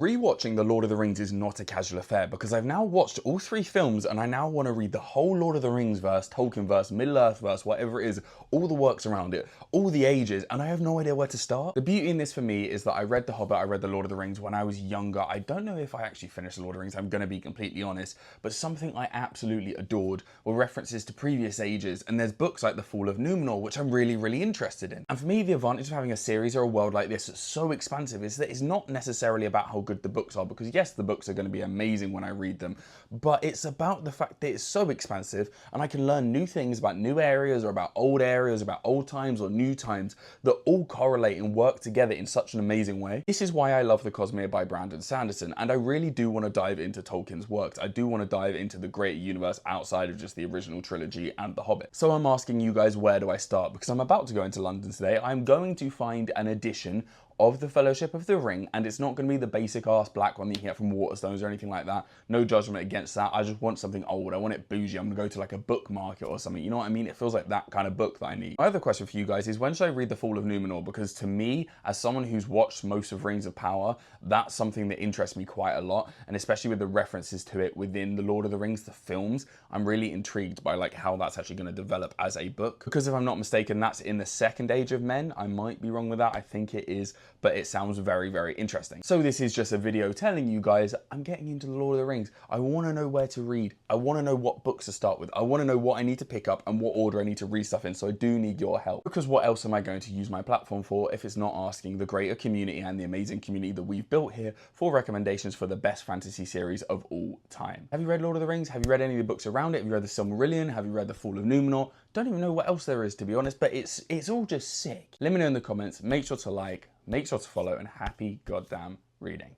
Rewatching The Lord of the Rings is not a casual affair because I've now watched all three films and I now want to read the whole Lord of the Rings verse, Tolkien verse, Middle-earth verse, whatever it is, all the works around it, all the ages, and I have no idea where to start. The beauty in this for me is that I read The Hobbit, I read The Lord of the Rings when I was younger. I don't know if I actually finished The Lord of the Rings, I'm going to be completely honest, but something I absolutely adored were references to previous ages, and there's books like The Fall of Numenor, which I'm really interested in. And for me, the advantage of having a series or a world like this that's so expansive is that it's not necessarily about how good the books are, because yes, the books are going to be amazing when I read them, but it's about the fact that it's so expansive and I can learn new things about new areas or about old times or new times that all correlate and work together in such an amazing way. This is why I love The Cosmere by Brandon Sanderson, and I really do want to dive into Tolkien's works. I do want to dive into the great universe outside of just the original trilogy and The Hobbit. So I'm asking you guys, where do I start? Because I'm about to go into London today. I'm going to find an edition of the Fellowship of the Ring, and it's not going to be the basic ass black one that you can get from Waterstones or anything like that. No judgment against that. I just want something old. I want it bougie. I'm going to go to like a book market or something. You know what I mean? It feels like that kind of book that I need. My other question for you guys is, when should I read The Fall of Numenor? Because to me, as someone who's watched most of Rings of Power, that's something that interests me quite a lot, and especially with the references to it within The Lord of the Rings, the films, I'm really intrigued by like how that's actually going to develop as a book. Because if I'm not mistaken, that's in the Second Age of Men. I might be wrong with that. I think it is, but it sounds very interesting. So this is just a video telling you guys I'm getting into The Lord of the Rings. I want to know where to read. I want to know what books to start with. I want to know what I need to pick up and what order I need to read stuff in. So I do need your help, because what else am I going to use my platform for if it's not asking the greater community and the amazing community that we've built here for recommendations for the best fantasy series of all time. Have you read Lord of the Rings? Have you read any of the books around it? Have you read the Silmarillion? Have you read The Fall of Numenor? Don't even know what else there is, to be honest, but it's all just sick. Let me know in the comments. Make sure to like, make sure to follow, and happy goddamn reading.